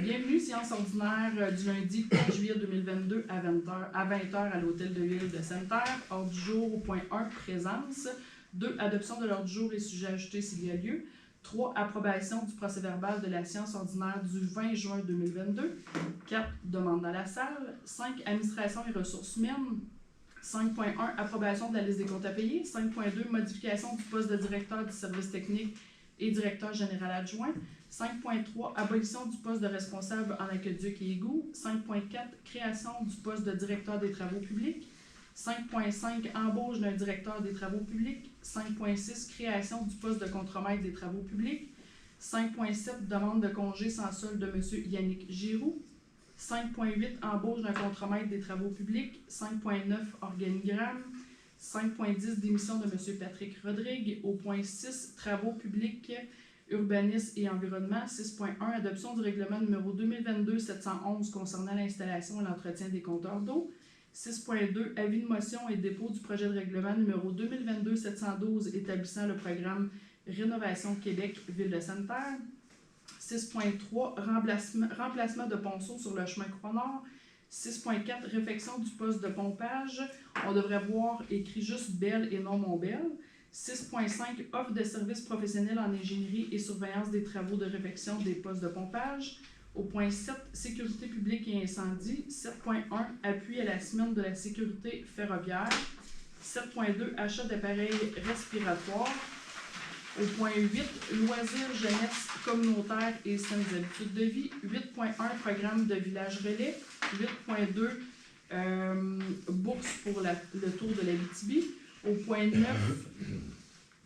bienvenue, séance ordinaire du lundi 4 juillet 2022 à 20h à l'Hôtel de Ville de Sainte-Terre. Ordre du jour au point 1, présence. 2, adoption de l'ordre du jour et sujet ajouté s'il y a lieu. 3, approbation du procès-verbal de la séance ordinaire du 20 juin 2022. 4, demande dans la salle. 5, administration et ressources humaines. 5.1, approbation de la liste des comptes à payer. 5.2, modification du poste de directeur du service technique et directeur général adjoint. 5.3, abolition du poste de responsable en aqueduc et égouts. 5.4, création du poste de directeur des travaux publics. 5.5, embauche d'un directeur des travaux publics. 5.6, création du poste de contremaître des travaux publics. 5.7, demande de congé sans solde de M. Yannick Giroux. 5.8, embauche d'un contremaître des travaux publics. 5.9, organigramme. 5.10, démission de M. Patrick Rodrigue. Au point 6, travaux publics, urbanisme et environnement. 6.1, adoption du règlement numéro 2022-711 concernant l'installation et l'entretien des compteurs d'eau. 6.2, avis de motion et dépôt du projet de règlement numéro 2022-712 établissant le programme Rénovation Québec, Ville de Sainte-Terre. 6.3, remplacement de ponceau sur le chemin Croix-Nord. 6.4, réfection du poste de pompage. On devrait voir écrit juste Belle et non Montbelle. 6.5, offre de services professionnels en ingénierie et surveillance des travaux de réfection des postes de pompage. Au point 7, sécurité publique et incendie. 7.1, appui à la semaine de la sécurité ferroviaire. 7.2, achat d'appareils respiratoires. Au point 8, loisirs, jeunesse, communautaire et saines habitudes de vie. 8.1, programme de village relais. 8.2, bourse pour le tour de l'Abitibi. Au point 9,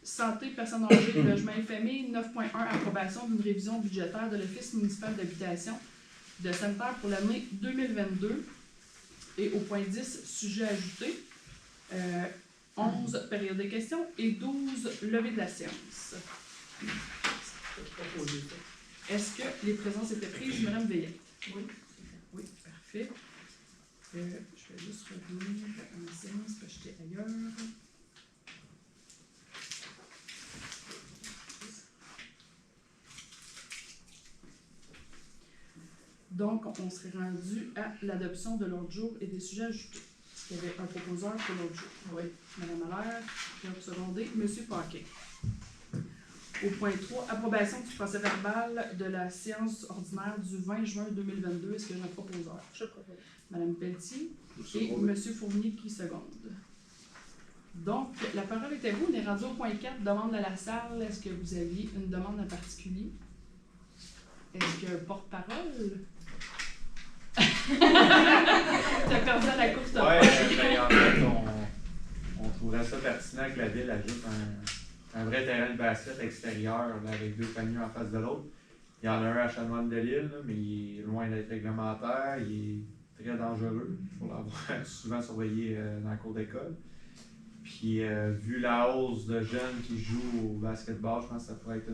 santé, personnes âgées, logement et famille. 9.1, approbation d'une révision budgétaire de l'Office municipal d'habitation de Sainte-Terre pour l'année 2022. Et au point 10, sujet ajouté. 11, période de questions. Et 12, levée de la séance. Est-ce que les présences étaient prises, Mme Veillette? Oui. Oui, parfait. Je vais juste revenir à ma séance parce que j'étais ailleurs. Donc, on serait rendu à l'adoption de l'ordre du jour et des sujets ajoutés. Est-ce qu'il y avait un proposeur pour l'ordre du jour? Oui. Mme Allaire, Pierre Secondé, M. Paquet. Au point 3, approbation du procès-verbal de la séance ordinaire du 20 juin 2022. Est-ce qu'il y a un proposeur? Je propose. Mme Pelletier et M. Fournier qui seconde. Donc, la parole est à vous. On est rendu au point 4, demande à la salle. Est-ce que vous aviez une demande en particulier? Est-ce qu'il y a un porte-parole? Tu as perdu à la course de en fait, on trouverait ça pertinent que la ville ajoute un vrai terrain de basket extérieur là, avec deux paniers en face de l'autre. Il y en a un à Chanoine-de-l'Île, mais il est loin d'être réglementaire, il est très dangereux. Il faut l'avoir souvent surveillé dans la cour d'école. Puis, vu la hausse de jeunes qui jouent au basketball, je pense que ça pourrait être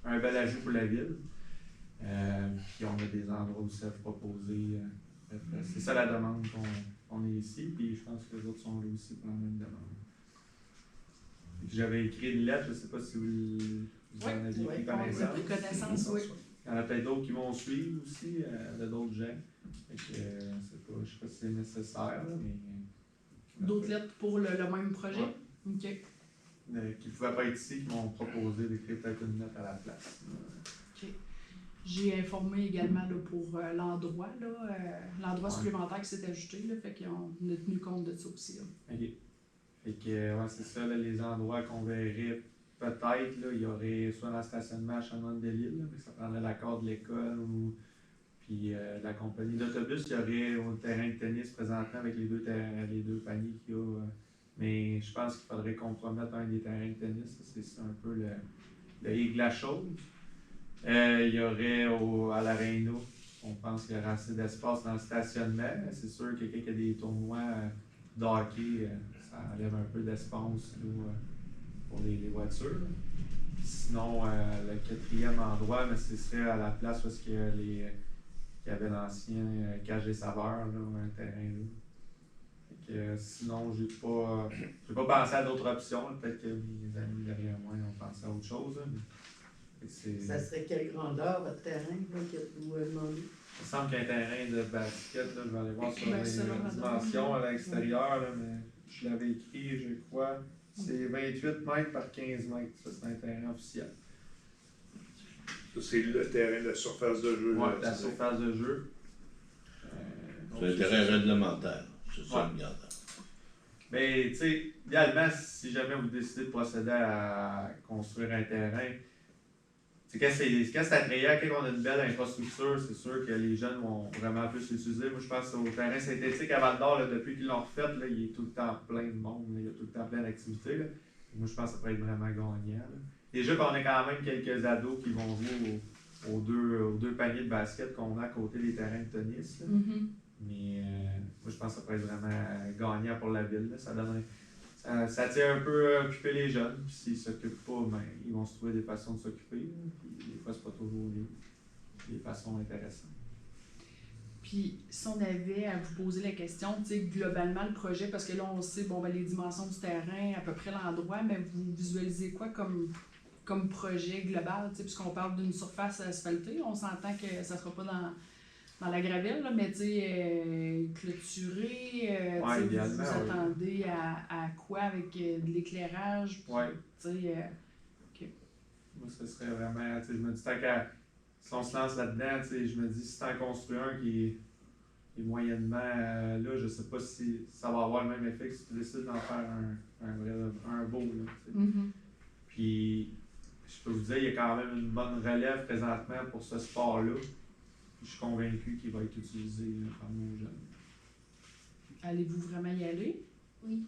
un bel ajout pour la ville. Puis, on a des endroits où ça proposer. C'est ça la demande qu'on est ici. Puis, je pense que les autres sont là aussi pour la même demande. J'avais écrit une lettre, je ne sais pas si vous en aviez pris connaissance. Oui. Il y en a peut-être d'autres qui vont suivre aussi, de d'autres gens. Je ne sais pas si c'est nécessaire, mais. D'autres lettres pour le même projet? Ouais. OK. Qui ne pouvaient pas être ici, qui m'ont proposé d'écrire peut-être une note à la place. OK. J'ai informé également là, pour l'endroit, l'endroit supplémentaire qui s'est ajouté, là, fait qu'on a tenu compte de ça aussi. Là. OK. Fait que, ouais, c'est ça, là, les endroits qu'on verrait peut-être, là, il y aurait soit un stationnement à Chanoine-de-l'Île, mais ça prendrait l'accord de l'école ou puis la compagnie d'autobus. Il y aurait au terrain de tennis présentement avec les deux paniers qu'il y a. Mais je pense qu'il faudrait compromettre un des terrains de tennis. C'est un peu le hic de la chose. Il y aurait à l'Aréna, on pense qu'il y aura assez d'espace dans le stationnement. C'est sûr que quelqu'un qui a des tournois de hockey, ça enlève un peu d'espace pour les voitures. Sinon, le quatrième endroit, mais ce serait à la place où il y avait l'ancien Cage des Saveurs, là, un terrain là. Sinon, j'ai pas pensé à d'autres options. Peut-être que mes amis derrière moi ont pensé à autre chose. Là, mais Ça serait quelle grandeur, votre terrain, là, que vous demandez? Il me semble qu'un terrain de basket, là, je vais aller voir sur Ben, les selon la dimensions à demande. l'extérieur, là, mais je l'avais écrit, je crois. C'est 28 mètres par 15 mètres. Ça, c'est un terrain officiel. Ça, c'est le terrain de la surface de jeu. Ouais, là, la c'est surface de jeu. C'est un terrain réglementaire. C'est ça, Ouais. le gardant. Mais, tu sais, idéalement, si jamais vous décidez de procéder à construire un terrain, quand c'est attrayant, quand on a une belle infrastructure, c'est sûr que les jeunes vont vraiment plus l'utiliser. Moi, je pense au terrain synthétique à Val-d'Or, là, depuis qu'ils l'ont refait, là, il est tout le temps plein de monde, là, il y a tout le temps plein d'activités. Là. Moi, je pense que ça peut être vraiment gagnant. Là. Déjà qu'on a quand même quelques ados qui vont jouer aux deux paniers de basket qu'on a à côté des terrains de tennis. Là. Mais moi, je pense que ça peut être vraiment gagnant pour la ville. Là. Ça tient un peu à occuper les jeunes. Puis s'ils ne s'occupent pas, ben, ils vont se trouver des façons de s'occuper. Là. Puis des fois, c'est pas toujours des façons intéressantes. Puis, si on avait à vous poser la question, tu sais, globalement, le projet, parce que là, on sait, bon, ben, les dimensions du terrain, à peu près l'endroit, mais vous visualisez quoi comme projet global, tu sais, puisqu'on parle d'une surface asphaltée, on s'entend que ça sera pas dans la gravelle, là, mais tu sais, clôturé, Ouais, tu sais, idéalement, vous oui. attendez à quoi avec de l'éclairage, puis, Ouais. tu sais, Moi, ce serait vraiment, tu sais, je me dis, tant qu'à, si on se lance là-dedans, tu sais, je me dis, si t'en construis un qui est moyennement là, je sais pas si ça va avoir le même effet que si tu décides d'en faire un beau, là, tu sais. Puis, je peux vous dire, il y a quand même une bonne relève présentement pour ce sport-là. Je suis convaincu qu'il va être utilisé là, par nos jeunes. allez-vous vraiment y aller? Oui.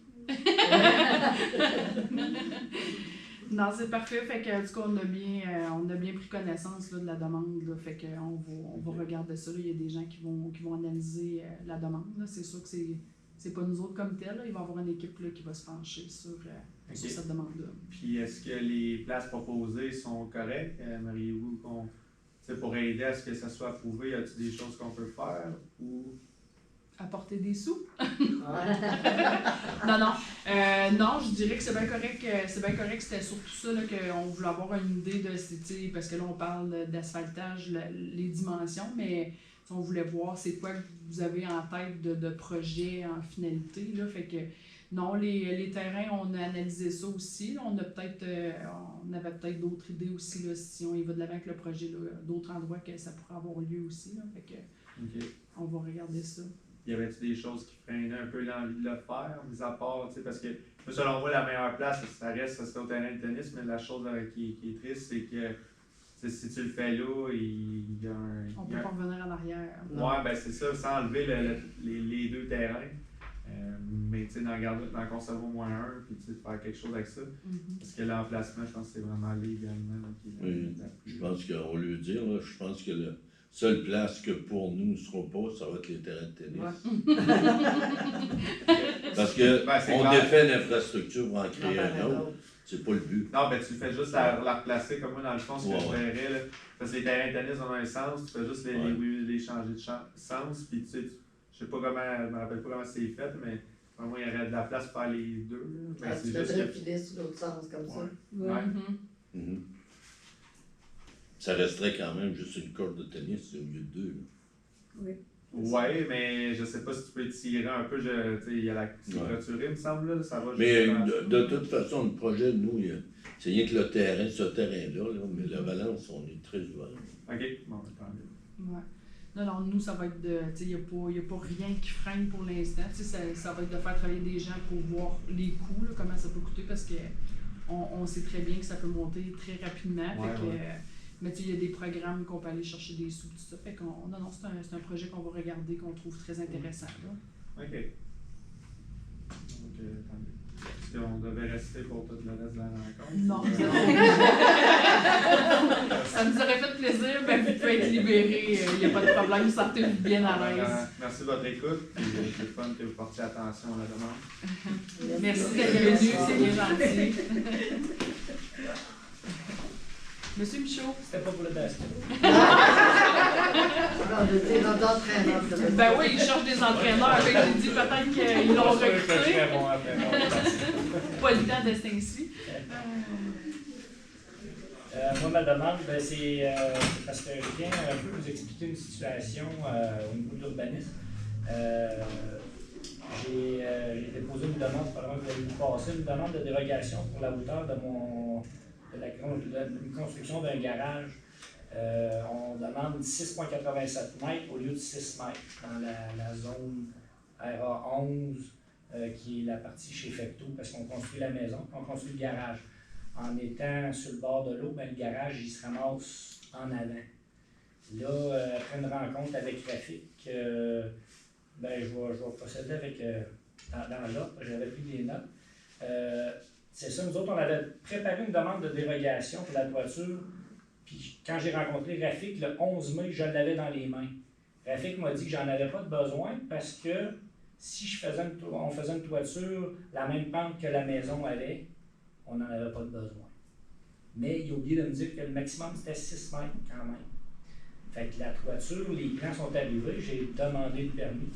Non, c'est parfait. Fait que, du coup, on a bien pris connaissance là, de la demande. Là, fait qu'on va regarder ça. Là. Il y a des gens qui vont analyser la demande. Là. C'est sûr que c'est pas nous autres comme tel. Là. Il va y avoir une équipe là, qui va se pencher sur cette demande-là. Puis, est-ce que les places proposées sont correctes? Aimeriez-vous qu'on, tu sais, pour aider à ce que ça soit approuvé, y a-t-il des choses qu'on peut faire? Ou... Apporter des sous? Ouais. Non, je dirais que c'est bien correct. C'est bien correct. C'était surtout ça là, qu'on voulait avoir une idée de, tu sais, parce que là, on parle d'asphaltage, les dimensions, mais on voulait voir c'est quoi que vous avez en tête de projet en finalité. Là, fait que non, les terrains, on a analysé ça aussi. Là, on avait peut-être d'autres idées aussi là, si on y va de l'avant avec le projet, là, d'autres endroits que ça pourrait avoir lieu aussi. Là, fait que on va regarder ça. Y avait-tu des choses qui freinaient un peu l'envie de le faire, mis à part, tu sais, parce que selon moi, la meilleure place, ça serait au terrain de tennis, mais la chose qui est triste, c'est que si tu le fais là, il y a un... On peut pas revenir en arrière. Ouais, ben c'est ça, sans enlever les deux terrains. Mais tu sais, d'en conserver au moins un, puis tu sais, de faire quelque chose avec ça. Parce que l'emplacement, je pense que c'est vraiment légalement qui est Oui, la plus... je pense qu'on lui dire, là, je pense que la seule place que pour nous ne sera pas, ça va être les terrains de tennis. Ouais. Parce que Ben, c'est on clair. défait l'infrastructure pour en créer Non, un autre. C'est pas le but. Non, ben tu fais juste la replacer comme moi dans le fond, ce que Ouais, je ouais. verrais. Là, parce que les terrains de tennis ont un sens, tu fais juste les changer de sens, puis tu sais, je sais pas comment, je me rappelle pas comment c'est fait, mais vraiment il y aurait de la place pour faire les deux. Là. Ben, Tu c'est juste devrais que... filer sur l'autre sens comme ça. Ouais. Mhm. Ça resterait quand même juste une corde de tennis au lieu de deux. Là. Ouais, mais je sais pas si tu peux tirer un peu, tu sais, il y a c'est Ouais. clôturé, il me semble, là, ça va Mais jusqu'à- de toute façon, le projet, nous, c'est rien que le terrain, ce terrain-là, là, mais la Valence, on est très ouvert. Ok, bon, tant mieux. Ouais. Non, nous, ça va être de. Tu sais, il n'y a pas rien qui freine pour l'instant. Tu sais, ça va être de faire travailler des gens pour voir les coûts, là, comment ça peut coûter, parce que on sait très bien que ça peut monter très rapidement. Ouais, fait que, ouais. mais tu sais, il y a des programmes qu'on peut aller chercher des sous, tout ça. Fait qu'on. Non, c'est un projet qu'on va regarder, qu'on trouve très intéressant. Là. Ok. Donc, tant mieux. Est-ce qu'on devait rester pour tout le reste de la rencontre? Non. Ou, Ça nous aurait fait plaisir, mais vous pouvez être libérés. Il n'y a pas de problème, sentez-vous bien à l'aise. Merci de votre écoute. Puis, c'est le fun que vous portiez attention à la demande. Merci d'être venu, c'est bien gentil. Monsieur Michaud. C'était pas pour le basket. Notre entraîneur. Ben oui, ils cherchent des entraîneurs. Fait que j'ai dit peut-être qu'ils l'ont recruté. Très bon entraîneur. Pas le temps de ce ainsi. moi, ma demande, ben, c'est parce que je viens un peu vous expliquer une situation au niveau de l'urbanisme. J'ai déposé une demande, pendant que vous avez passé, une demande de dérogation pour la hauteur de une construction d'un garage. On demande 6,87 mètres au lieu de 6 mètres dans la zone RA11, qui est la partie chez Fecto, parce qu'on construit la maison, on construit le garage. En étant sur le bord de l'eau, ben, le garage il se ramasse en avant. Là, après une rencontre avec Rafik, ben, je vais procéder avec dans l'ordre, j'avais pris des notes. C'est ça, nous autres, on avait préparé une demande de dérogation pour la toiture. Puis quand j'ai rencontré Rafik le 11 mai, je l'avais dans les mains. Rafik m'a dit que j'en avais pas de besoin parce que si on faisait une toiture la même pente que la maison avait, on n'en avait pas de besoin. Mais il a oublié de me dire que le maximum c'était 6 mètres quand même. Fait que la toiture, les plans sont arrivés, j'ai demandé le permis.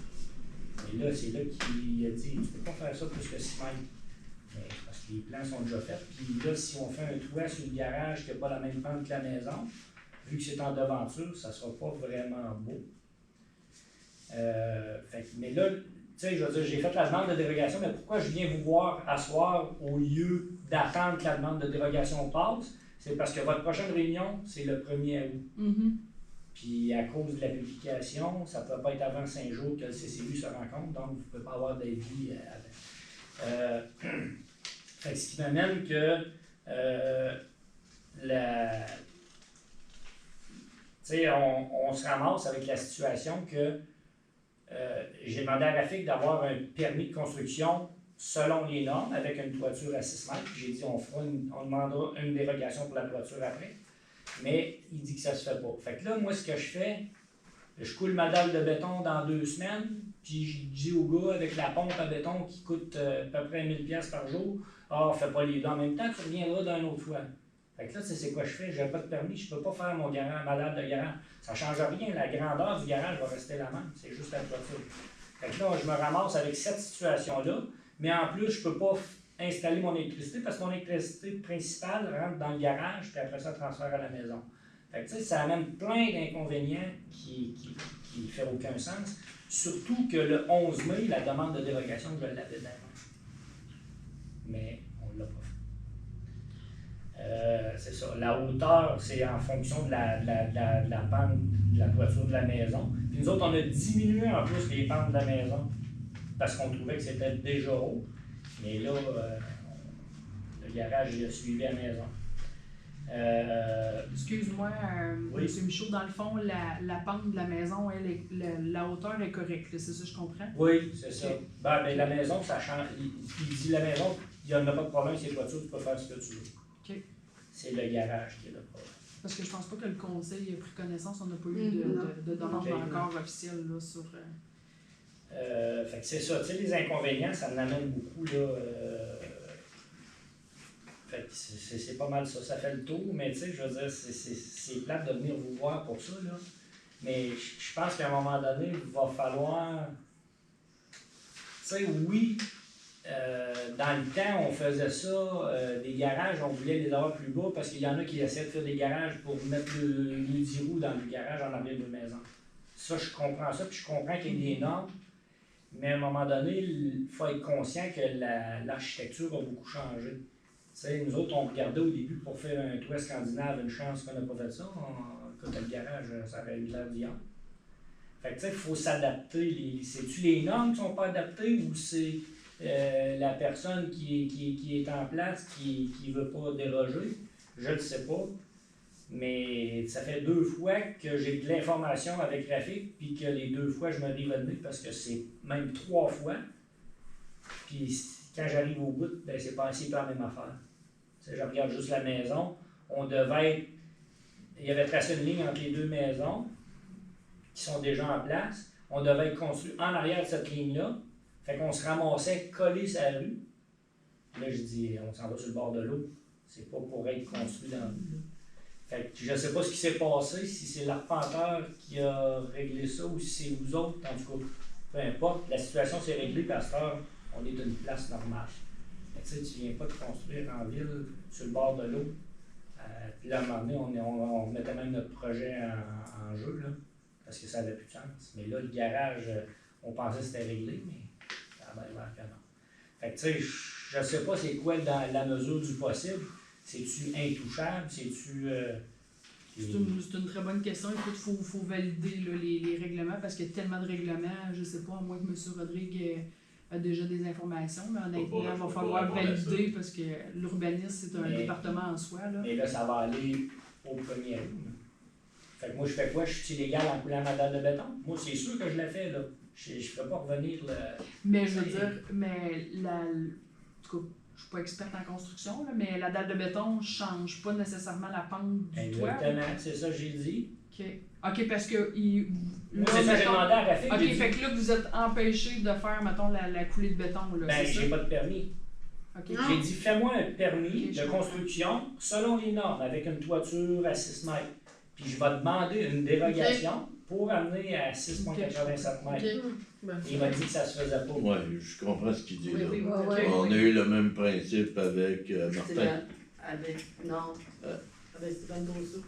Et là, c'est là qu'il a dit, tu ne peux pas faire ça plus que 6 mètres. Mais parce que les plans sont déjà faits. Puis là, si on fait un toit sur le garage qui n'a pas la même pente que la maison, vu que c'est en devanture, ça ne sera pas vraiment beau. Mais là, tu sais, je veux dire, j'ai fait la demande de dérogation, mais pourquoi je viens vous voir à soir au lieu d'attendre que la demande de dérogation passe? C'est parce que votre prochaine réunion, c'est le 1er août. Mm-hmm. Puis à cause de la publication, ça ne peut pas être avant 5 jours que le CCU se rencontre, donc vous ne pouvez pas avoir d'avis avant. Ce qui m'amène que on se ramasse avec la situation que j'ai demandé à Rafik d'avoir un permis de construction selon les normes avec une toiture à 6 mètres. Puis j'ai dit on demandera une dérogation pour la toiture après. Mais il dit que ça se fait pas. Fait que là, moi, ce que je fais, je coule ma dalle de béton dans 2 semaines, puis je dis au gars avec la pompe à béton qui coûte à peu près 1000$ par jour, fais pas les deux en même temps, tu reviendras d'une autre fois. Fait que là, c'est quoi je fais? J'ai pas de permis, je peux pas faire mon garage, ma dalle de garage. Ça change rien, la grandeur du garage va rester la même, c'est juste la toiture. Fait que là, je me ramasse avec cette situation-là, mais en plus, je peux pas installer mon électricité parce que mon électricité principale rentre dans le garage, puis après ça, transfère à la maison. Fait que, ça amène plein d'inconvénients qui ne font aucun sens. Surtout que le 11 mai, la demande de dérogation, je l'avais dans. Mais on ne l'a pas fait. C'est ça. La hauteur, c'est en fonction de la pente de la toiture de la maison. Puis nous autres, on a diminué en plus les pentes de la maison parce qu'on trouvait que c'était déjà haut. Mais là, le garage, il a suivi la maison. Excuse-moi, oui. M. Michaud, dans le fond, la pente de la maison, la hauteur est correcte, c'est ça, je comprends? Oui, c'est ça. Ben, la maison, ça change. Il dit la maison, il n'y en a pas de problème, c'est toiture, tu peux faire ce que tu veux. OK. C'est le garage qui est le problème. Parce que je pense pas que le conseil ait pris connaissance, on n'a pas eu de demande encore officielle là, sur... Fait que c'est ça, tu sais, les inconvénients, ça m'amène beaucoup, là. Fait que c'est pas mal ça, ça fait le tour, mais tu sais, je veux dire, c'est plate de venir vous voir pour ça, là. Mais je pense qu'à un moment donné, il va falloir. Tu sais, oui, dans le temps, on faisait ça, des garages, on voulait les avoir plus bas parce qu'il y en a qui essaient de faire des garages pour mettre le 10 roues dans le garage en arrière de maison. Ça, je comprends ça, puis je comprends qu'il y ait des normes. Mais à un moment donné, il faut être conscient que l'architecture a beaucoup changé. T'sais, nous autres, on regardait au début pour faire un toit scandinave, une chance qu'on n'a pas fait ça. Quand le garage, ça aurait eu l'air d'hier. Fait que tu sais, il faut s'adapter. C'est-tu les normes qui ne sont pas adaptées ou c'est la personne qui est en place qui ne veut pas déroger? Je ne sais pas. Mais ça fait 2 fois que j'ai de l'information avec Rafik, puis que les 2 fois, je me rivenais parce que c'est même 3 fois. Puis quand j'arrive au bout, ben, c'est pas la même affaire. T'sais, je regarde juste la maison. On devait être. Il y avait tracé une ligne entre les 2 maisons qui sont déjà en place. On devait être construit en arrière de cette ligne-là. Fait qu'on se ramassait collé sur la rue. Là, je dis, on s'en va sur le bord de l'eau. C'est pas pour être construit dans la rue. Fait que je ne sais pas ce qui s'est passé, si c'est l'arpenteur qui a réglé ça ou si c'est vous autres. En tout cas, peu importe, la situation s'est réglée parce qu'on est d'une place normale. Tu ne viens pas te construire en ville, sur le bord de l'eau, Puis là, à un moment donné, on mettait même notre projet en jeu, là, parce que ça n'avait plus de sens. Mais là, le garage, on pensait que c'était réglé, mais ça a l'air que non. Fait que, tu sais, je sais pas c'est quoi dans la mesure du possible. C'est-tu intouchable? C'est-tu... C'est une très bonne question. Écoute, il faut valider là, les règlements parce qu'il y a tellement de règlements. Je ne sais pas, à moins que M. Rodrigue a déjà des informations, mais honnêtement, il va falloir valider parce que l'urbanisme, c'est un département en soi. Là. Mais là, ça va aller au 1er août. Fait que moi, je fais quoi? Je suis illégal en coulant ma dalle de béton? Moi, c'est sûr que je l'ai fait, là. Je ne peux pas revenir, là. Mais je veux dire, en tout cas, je suis pas experte en construction, là, mais la dalle de béton ne change pas nécessairement la pente du toit. Exactement, c'est ça que j'ai dit. OK, parce que... Moi, c'est ça que j'ai demandé à Rafik. OK, fait que là, vous êtes empêché de faire, mettons, la coulée de béton, là, Ben, c'est ça? j'ai pas de permis. OK. J'ai dit, fais-moi un permis Ok, je de construction selon les normes, avec une toiture à 6 mètres. Puis je vais demander une dérogation pour amener à 6,87 mètres. Et il m'a dit que ça se faisait pas. Ouais, je comprends ce qu'il dit là. Oui, On a eu le même principe avec Martin. Non, avec Stéphane Brousseau.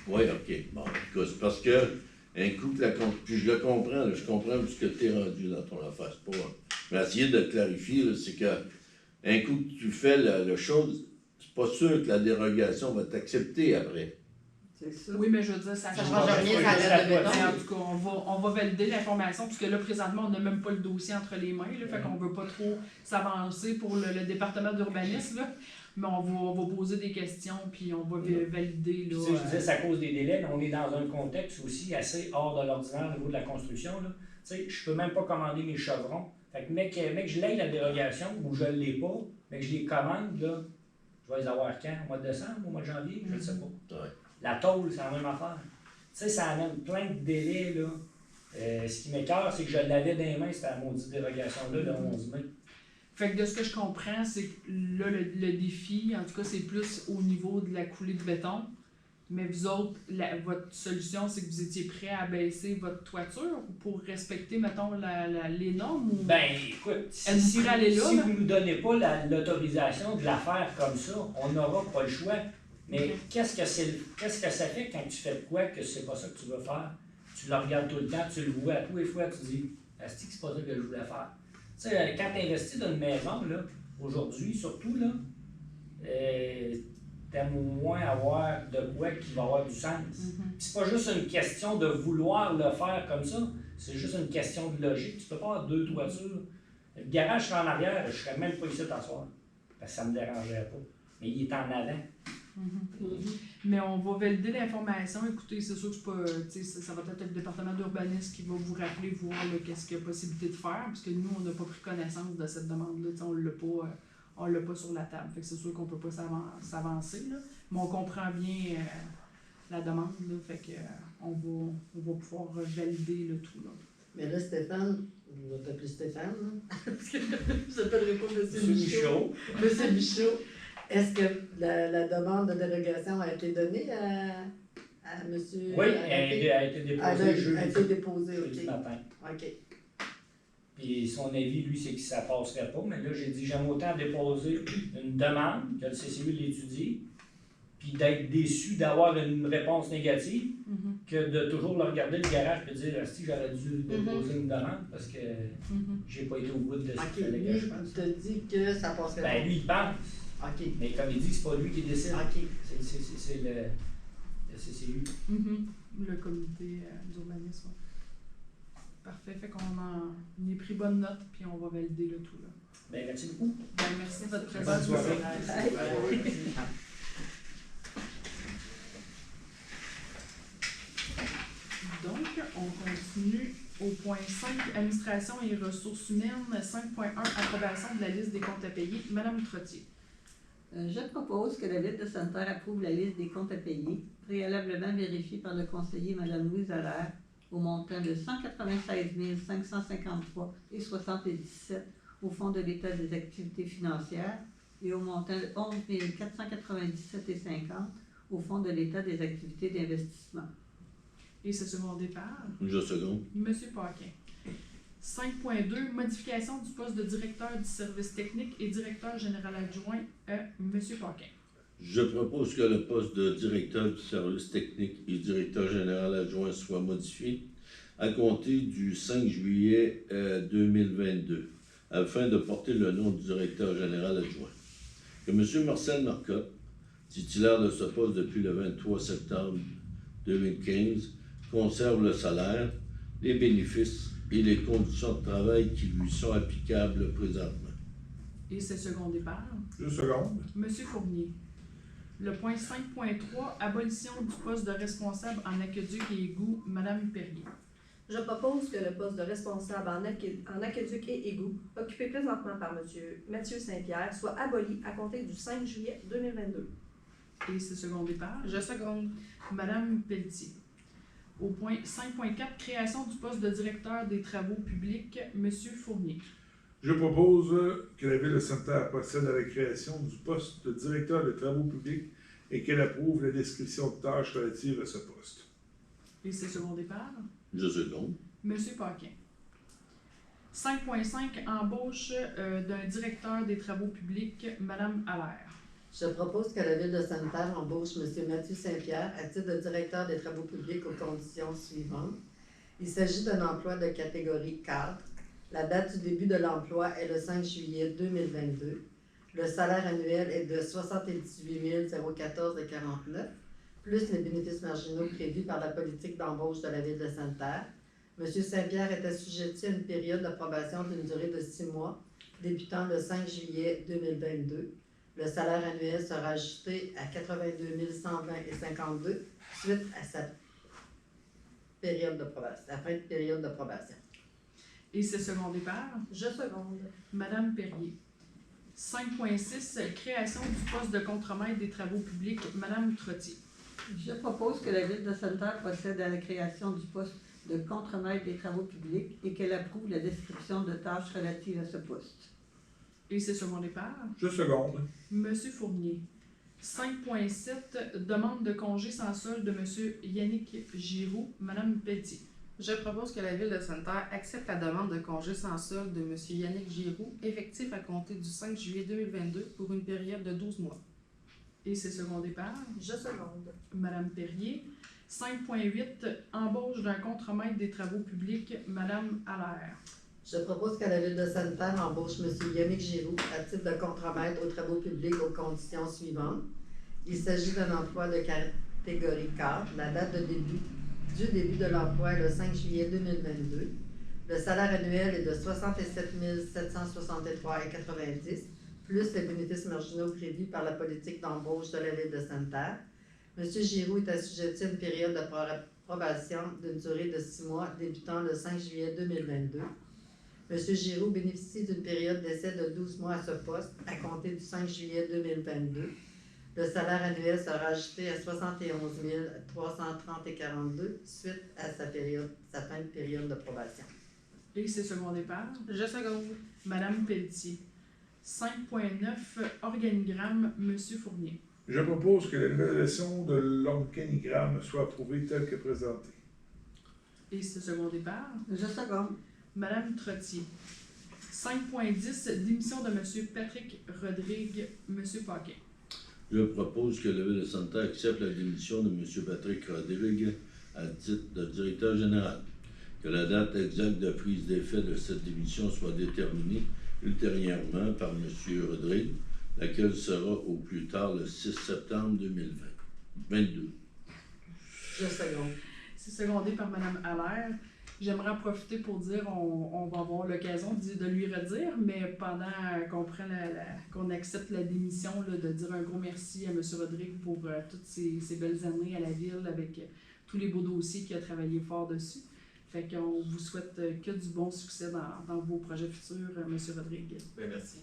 Oui, ok. Bon, en tout cas, c'est parce que un coup que puis je le comprends, là, je comprends où ce que tu es rendu dans ton affaire. C'est pas. Mais essayer de clarifier, là, c'est que un coup que tu fais la chose, c'est pas sûr que la dérogation va t'accepter après. C'est ça. Oui, mais je veux dire, ça Ça change change rien à la dalle de béton. Mais en tout cas, on va valider l'information, puisque là, présentement, on n'a même pas le dossier entre les mains, là, fait qu'on ne veut pas trop s'avancer pour le département d'urbanisme, là. Mais on va poser des questions, puis on va valider. Là, Puis, tu sais, je disais, c'est à cause des délais, mais on est dans un contexte aussi assez hors de l'ordinaire au niveau de la construction. Là. Tu sais, je peux même pas commander mes chevrons. Fait que, mec, je l'ai la dérogation ou je ne l'ai pas, mais que je les commande, là, je vais les avoir quand? Au mois de décembre, au mois de janvier? Je ne sais pas. Ouais. La tôle, c'est la même affaire. Tu sais, ça amène plein de délais, là. Ce qui m'écœure, c'est que je l'avais dans les mains, cette maudite dérogation-là, le 11 mai. Fait que de ce que je comprends, c'est que là, le défi, en tout cas, c'est plus au niveau de la coulée de béton. Mais vous autres, votre solution, c'est que vous étiez prêts à baisser votre toiture pour respecter, mettons, les normes? Ou... Ben, écoute, si vous ne nous donnez pas l'autorisation de la faire comme ça, on n'aura pas le choix. Mais qu'est-ce que ça fait quand tu fais de quoi que c'est pas ça que tu veux faire? Tu le regardes tout le temps, tu le vois à tous les fois, tu dis, est-ce que c'est pas ça que je voulais faire? Tu sais, quand tu investis dans une maison, là, aujourd'hui, surtout, là, t'aimes au moins avoir de quoi qui va avoir du sens. Puis c'est pas juste une question de vouloir le faire comme ça, c'est juste une question de logique. Tu peux pas avoir deux toitures. Le garage serait en arrière, je serais même pas ici t'asseoir, parce que ça me dérangerait pas. Mais il est en avant. Mais on va valider l'information. Écoutez, c'est sûr que c'est pas, ça va être le département d'urbanisme qui va vous rappeler, voir qu'est-ce qu'il y a possibilité de faire, parce que nous, on n'a pas pris connaissance de cette demande-là. On l'a pas sur la table. Fait que c'est sûr qu'on peut pas s'avancer. Là. Mais on comprend bien la demande. Là, fait que on va pouvoir valider le tout. Là. Mais là, Stéphane, vous avez appelé Stéphane, là? Parce que je n'appellerai pas M. Michaud. M. Michaud. Est-ce que la demande de délégation a été donnée à M. Oui, elle a été déposée jeudi. Elle a été déposée, Jeudi OK. matin. OK. Puis son avis, lui, c'est que ça passerait pas. Mais là, j'ai dit, j'aime autant déposer une demande, que le CCU l'étudie, puis d'être déçu d'avoir une réponse négative, que de toujours le regarder le garage et dire, si j'aurais dû déposer une demande, parce que j'ai pas été au bout de ce qu'il fallait que je Lui, fasse. il te dit que ça passerait Ben, pas. lui, il pense. OK. Mais comme il dit, c'est pas lui qui décide. OK. C'est le CCU. Le comité d'urbanisme. Parfait. Fait qu'on a pris bonne note, puis on va valider le tout. Là. Ben, merci beaucoup. Ben, merci de votre Bonne présence. soirée. Donc, on continue au point 5, administration et ressources humaines. 5.1, approbation de la liste des comptes à payer. Madame Trottier. Je propose que la Ville de Sainte-Terre approuve la liste des comptes à payer, préalablement vérifiée par le conseiller Mme Louise Allaire, au montant de 196 553,77 au Fonds de l'État des activités financières et au montant de 11 497,50 au Fonds de l'État des activités d'investissement. Et c'est secondé par Juste seconde. Monsieur Paquin. 5.2, modification du poste de directeur du service technique et directeur général adjoint à Monsieur Paquin. Je propose que le poste de directeur du service technique et directeur général adjoint soit modifié à compter du 5 juillet 2022, afin de porter le nom du directeur général adjoint. Que M. Marcel Marcotte, titulaire de ce poste depuis le 23 septembre 2015, conserve le salaire, les bénéfices et les conditions de travail qui lui sont applicables présentement. Et c'est secondé par Je seconde. Monsieur Fournier. Le point 5.3, abolition du poste de responsable en aqueduc et égout, Madame Perrier. Je propose que le poste de responsable en aqueduc et égout, occupé présentement par M. Mathieu Saint-Pierre, soit aboli à compter du 5 juillet 2022. Et c'est secondé par Je seconde. Madame Pelletier. Au point 5.4, création du poste de directeur des travaux publics, Monsieur Fournier. Je propose que la Ville de Sainte-Terre procède à la création du poste de directeur des travaux publics et qu'elle approuve la description de tâches relatives à ce poste. Et c'est secondé par Je seconde. Monsieur Paquin. 5.5, embauche d'un directeur des travaux publics, Madame Allaire. Je propose que la Ville de Sainte-Terre embauche M. Mathieu Saint-Pierre à titre de directeur des travaux publics aux conditions suivantes. Il s'agit d'un emploi de catégorie 4. La date du début de l'emploi est le 5 juillet 2022. Le salaire annuel est de 78 014,49 plus les bénéfices marginaux prévus par la politique d'embauche de la Ville de Sainte-Terre. M. Saint-Pierre est assujetti à une période d'approbation d'une durée de 6 mois, débutant le 5 juillet 2022. Le salaire annuel sera ajusté à 82 120,52 suite à sa période d'approbation, la fin de période d'approbation. Et c'est secondé par Je seconde. Madame Perrier. 5.6, création du poste de contremaître des travaux publics, Madame Trottier. Je propose que la Ville de Sainte-Terre procède à la création du poste de contremaître des travaux publics et qu'elle approuve la description de tâches relatives à ce poste. Et c'est secondé par Je seconde. Monsieur Fournier. 5.7, demande de congé sans solde de Monsieur Yannick Giroux, Madame Pelletier. Je propose que la Ville de Sainte-Terre accepte la demande de congé sans solde de M. Yannick Giroux, effectif à compter du 5 juillet 2022 pour une période de 12 mois. Et c'est secondé par Je seconde. Madame Perrier. 5.8, embauche d'un contremaître des travaux publics, Madame Allaire. Je propose que la Ville de Sainte-Terre embauche M. Yannick Giroux à titre de contremaître aux travaux publics aux conditions suivantes. Il s'agit d'un emploi de catégorie 4. La date du début de l'emploi est le 5 juillet 2022. Le salaire annuel est de 67 763,90 plus les bénéfices marginaux prévus par la politique d'embauche de la Ville de Sainte-Terre. M. Giroux est assujetti à une période d'approbation d'une durée de 6 mois débutant le 5 juillet 2022. M. Giroux bénéficie d'une période d'essai de 12 mois à ce poste à compter du 5 juillet 2022. Le salaire annuel sera ajusté à 71 330,42 suite à sa fin de période de probation. Et c'est secondé par Je seconde. Madame Pelletier. 5.9, organigramme, Monsieur Fournier. Je propose que la nouvelle version de l'organigramme soit approuvée telle que présentée. Et c'est secondé par Je seconde. Madame Trottier. 5.10, démission de Monsieur Patrick Rodrigue, Monsieur Paquin. Je propose que la Ville de Sainte-Terre accepte la démission de M. Patrick Rodrigue à titre de directeur général. Que la date exacte de prise d'effet de cette démission soit déterminée ultérieurement par M. Rodrigue, laquelle sera au plus tard le 6 septembre 2022. Je seconde. C'est secondé par Madame Allaire. J'aimerais en profiter pour dire, on va avoir l'occasion de lui redire, mais pendant qu'on accepte la démission, là, de dire un gros merci à M. Rodrigue pour toutes ces belles années à la Ville avec tous les beaux dossiers qu'il a travaillé fort dessus. Fait qu'on vous souhaite que du bon succès dans vos projets futurs, M. Rodrigue. Ben, merci.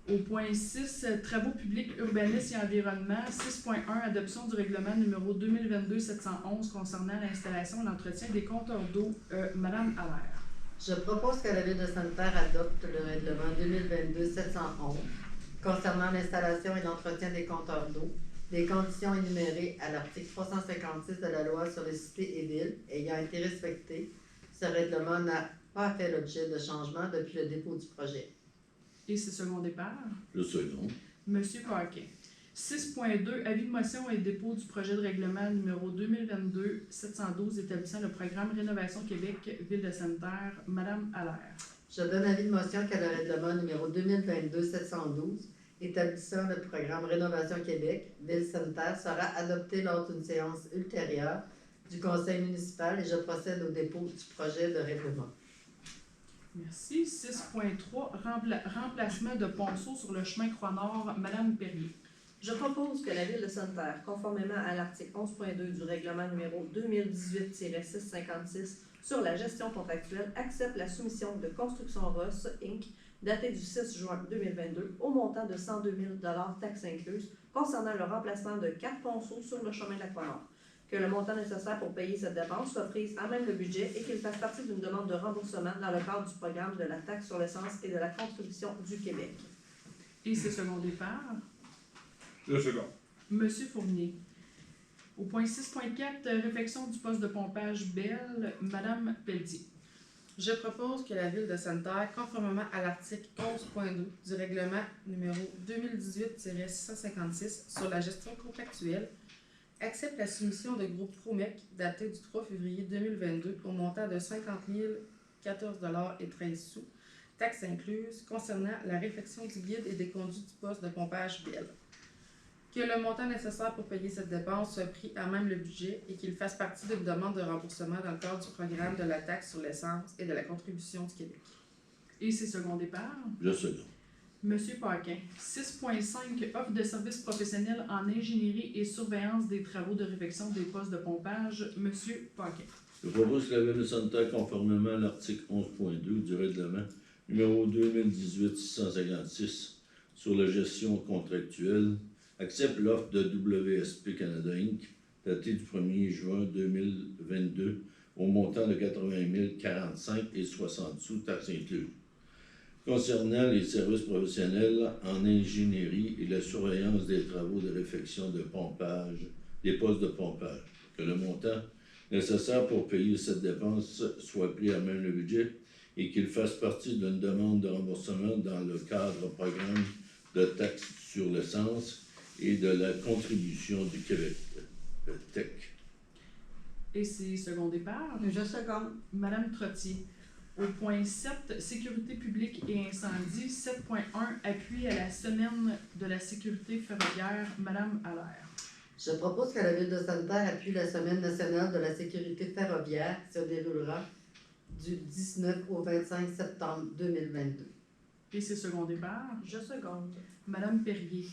Au point 6, travaux publics, urbanisme et environnement. 6.1, adoption du règlement numéro 2022-711 concernant l'installation et l'entretien des compteurs d'eau. Madame Allaire. Je propose que la Ville de Sainte-Terre adopte le règlement 2022-711 concernant l'installation et l'entretien des compteurs d'eau, des conditions énumérées à l'article 356 de la loi sur les cités et villes ayant été respectées. Ce règlement n'a pas fait l'objet de changement depuis le dépôt du projet. Et c'est secondé par Le second. Monsieur Paquin. 6.2, avis de motion et dépôt du projet de règlement numéro 2022-712 établissant le programme Rénovation Québec Ville de Sainte-Terre. Madame Allaire. Je donne avis de motion que le règlement numéro 2022-712 établissant le programme Rénovation Québec Ville Sainte-Terre sera adopté lors d'une séance ultérieure du conseil municipal et je procède au dépôt du projet de règlement. Merci. 6.3, remplacement de ponceau sur le chemin Croix-Nord. Madame Perrier. Je propose que la Ville de Sainte-Terre, conformément à l'article 11.2 du règlement numéro 2018-656 sur la gestion contractuelle, accepte la soumission de Construction Ross, Inc., datée du 6 juin 2022, au montant de 102 000 taxes incluses, concernant le remplacement de 4 ponceaux sur le chemin de la Croix-Nord. Que le montant nécessaire pour payer cette dépense soit prise à même le budget et qu'il fasse partie d'une demande de remboursement dans le cadre du programme de la taxe sur l'essence et de la contribution du Québec. Et c'est secondé par Je second. Monsieur Fournier. Au point 6.4, réfection du poste de pompage Belle. Madame Pelletier. Je propose que la Ville de Sainte-Terre, conformément à l'article 11.2 du règlement numéro 2018-656 sur la gestion contractuelle, accepte la soumission de groupe Promec datée du 3 février 2022 au montant de 50 014,13 $, taxes incluses, concernant la réfection du guide et des conduits du poste de pompage Belle. Que le montant nécessaire pour payer cette dépense soit pris à même le budget et qu'il fasse partie d'une demande de remboursement dans le cadre du programme de la taxe sur l'essence et de la contribution du Québec. Et c'est secondé par Je second. Monsieur Paquin. 6.5, offre de services professionnels en ingénierie et surveillance des travaux de réfection des postes de pompage. Monsieur Paquin. Je propose que la Ville de Sainte-Terre, conformément à l'article 11.2 du règlement numéro 2018-656 sur la gestion contractuelle, accepte l'offre de WSP Canada Inc., datée du 1er juin 2022, au montant de 80 045 et 60 sous, taxes incluses. Concernant les services professionnels en ingénierie et la surveillance des travaux de réfection de pompage, des postes de pompage, que le montant nécessaire pour payer cette dépense soit pris à même le budget et qu'il fasse partie d'une demande de remboursement dans le cadre programme de taxe sur l'essence et de la contribution du Québec Tech. Et c'est secondé par Je seconde. Madame Trottier. Au point 7, sécurité publique et incendie. 7.1, appui à la semaine de la sécurité ferroviaire. Madame Allaire. Je propose que la Ville de Sainte-Terre appuie la Semaine nationale de la sécurité ferroviaire qui se déroulera du 19 au 25 septembre 2022. Et c'est secondé par Je seconde. Madame Perrier.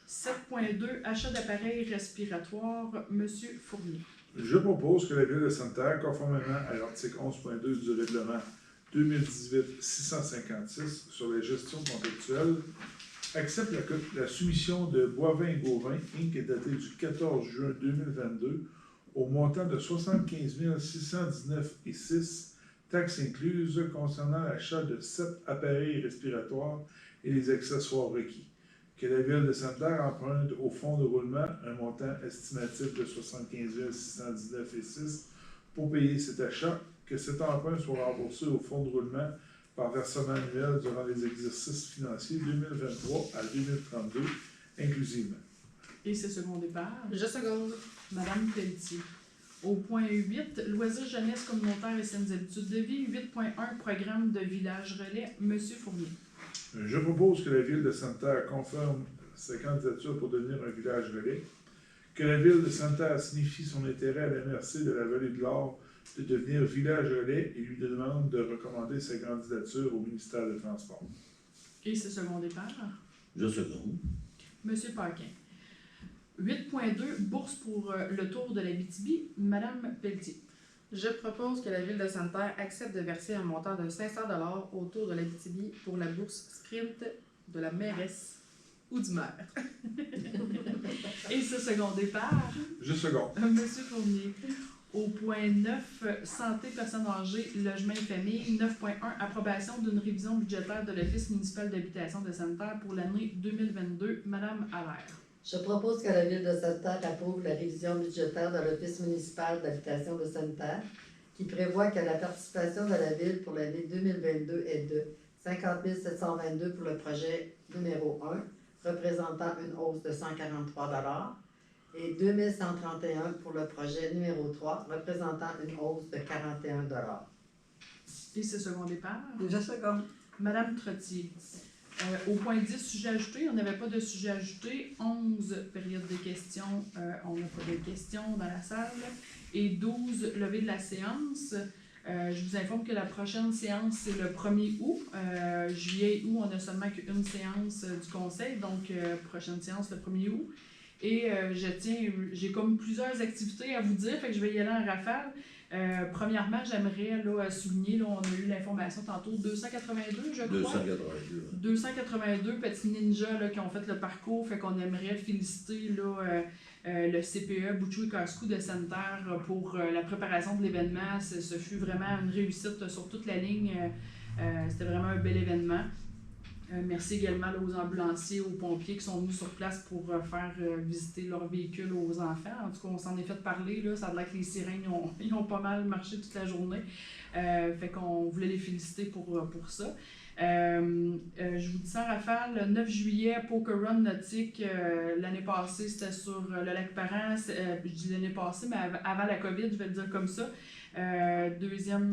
7.2, achat d'appareils respiratoires. Monsieur Fournier. Je propose que la Ville de Sainte-Terre, conformément à l'article 11.2 du règlement 2018-656 sur la gestion contractuelle, accepte la soumission de Boivin Gauvin, Inc., datée du 14 juin 2022, au montant de 75 619,6 taxes incluses concernant l'achat de 7 appareils respiratoires et les accessoires requis. Que la Ville de Sainte-Terre emprunte au fonds de roulement un montant estimatif de 75 619,6 pour payer cet achat, que cet emprunt soit remboursé au fonds de roulement par versement annuel durant les exercices financiers 2023 à 2032 inclusivement. Et c'est secondé par Je seconde. Madame Pelletier. Au point 8, loisirs jeunesse communautaire et saines habitudes de vie. 8.1, programme de village relais. Monsieur Fournier. Je propose que la Ville de Sainte-Terre confirme sa candidature pour devenir un village relais, que la Ville de Sainte-Terre signifie son intérêt à la MRC de la Vallée de l'Or de devenir village relais et lui demande de recommander sa candidature au ministère des Transports. Et c'est secondé par Je seconde. Monsieur Paquin. 8.2, bourse pour le tour de l'Abitibi. Madame Pelletier. Je propose que la Ville de Sainte-Terre accepte de verser un montant de 500 $ au tour de l'Abitibi pour la bourse sprint de la mairesse ou du maire. Et c'est secondé par Je seconde. Monsieur Fournier. Au point 9, santé, personnes âgées, logement et famille. 9.1, approbation d'une révision budgétaire de l'Office municipal d'habitation de Sainte-Terre pour l'année 2022. Madame Allaire. Je propose que la Ville de Sainte-Terre approuve la révision budgétaire de l'Office municipal d'habitation de Sainte-Terre qui prévoit que la participation de la Ville pour l'année 2022 est de 50 722 pour le projet numéro 1, représentant une hausse de 143 et 2131 pour le projet numéro 3, représentant une hausse de 41 Et c'est secondé par Je seconde. Madame Trottier. Au point 10, sujet ajouté, on n'avait pas de sujet ajouté. 11, période de questions, on n'a pas de questions dans la salle. Et 12, levée de la séance. Je vous informe que la prochaine séance, c'est le 1er août. Juillet et août, on n'a seulement qu'une séance du conseil, donc prochaine séance le 1er août. Et j'ai comme plusieurs activités à vous dire, fait que je vais y aller en rafale. Premièrement, j'aimerais souligner, là, on a eu l'information tantôt, 282, je crois. 282. 282 petits ninjas là, qui ont fait le parcours, fait qu'on aimerait féliciter là, le CPE Bouchou et Cascou de Santerre pour la préparation de l'événement. Ce fut vraiment une réussite sur toute la ligne. C'était vraiment un bel événement. Merci également là, aux ambulanciers, aux pompiers qui sont venus sur place pour faire visiter leur véhicule aux enfants. En tout cas, on s'en est fait parler. Là. Ça a l'air que les sirènes ils ont pas mal marché toute la journée. Fait qu'on voulait les féliciter pour ça. Je vous dis ça, Raphaël, le 9 juillet, Poker Run Nautique, l'année passée, c'était sur le lac Parent. Je dis l'année passée, mais avant la COVID, je vais le dire comme ça. Deuxième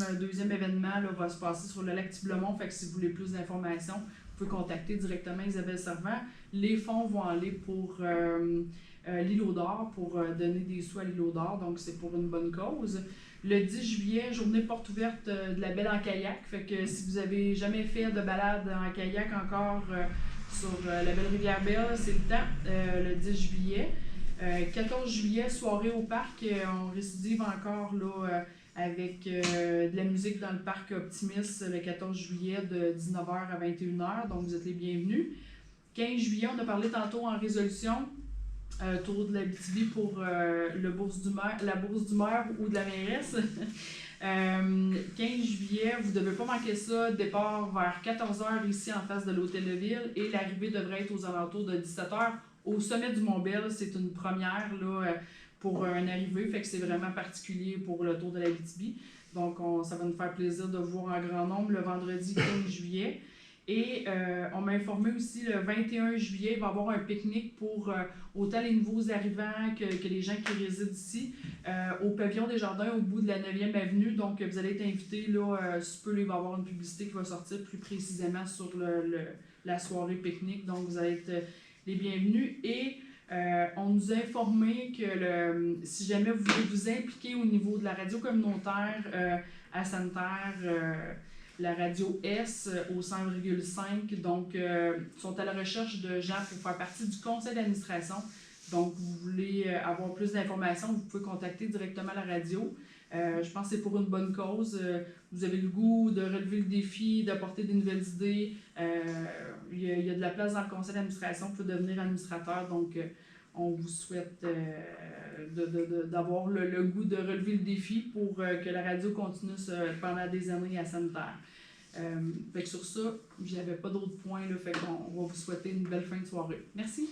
événement là, va se passer sur le lac Tiblemont. Fait que si vous voulez plus d'informations, vous pouvez contacter directement Isabelle Servant. Les fonds vont aller pour l'îlot d'or, pour donner des sous à l'îlot d'or, donc c'est pour une bonne cause. Le 10 juillet, journée porte ouverte de la Belle en kayak. Fait que si vous avez jamais fait de balade en kayak encore sur la Belle Rivière Belle, c'est le temps, le 10 juillet. 14 juillet, soirée au parc, on récidive encore là, avec de la musique dans le parc Optimis le 14 juillet de 19h à 21h, donc vous êtes les bienvenus. 15 juillet, on a parlé tantôt en résolution, tour de l'Abitibi pour la bourse du maire ou de la mairesse. 15 juillet, vous ne devez pas manquer ça, départ vers 14h ici en face de l'Hôtel de Ville et l'arrivée devrait être aux alentours de 17h au sommet du Mont-Bell. C'est une première là, pour une arrivée, fait que c'est vraiment particulier pour le tour de l'Abitibi. Donc ça va nous faire plaisir de vous voir en grand nombre le vendredi 15 juillet. Et on m'a informé aussi le 21 juillet, il va y avoir un pique-nique pour autant les nouveaux arrivants que les gens qui résident ici au pavillon des Jardins au bout de la 9e avenue. Donc vous allez être invités, là, sous peu, il va y avoir une publicité qui va sortir plus précisément sur la soirée pique-nique. Donc vous allez être les bienvenus. Et on nous a informé que si jamais vous voulez vous impliquer au niveau de la radio communautaire à Santerre, la radio S au 100,5, donc sont à la recherche de gens pour faire partie du conseil d'administration. Donc, vous voulez avoir plus d'informations, vous pouvez contacter directement la radio. Je pense que c'est pour une bonne cause. Vous avez le goût de relever le défi, d'apporter des nouvelles idées. Il y a de la place dans le conseil d'administration pour devenir administrateur. Donc, on vous souhaite d'avoir le goût de relever le défi pour que la radio continue pendant des années à Santerre. Fait que sur ça, j'avais pas d'autres points. Là, fait qu'on va vous souhaiter une belle fin de soirée. Merci.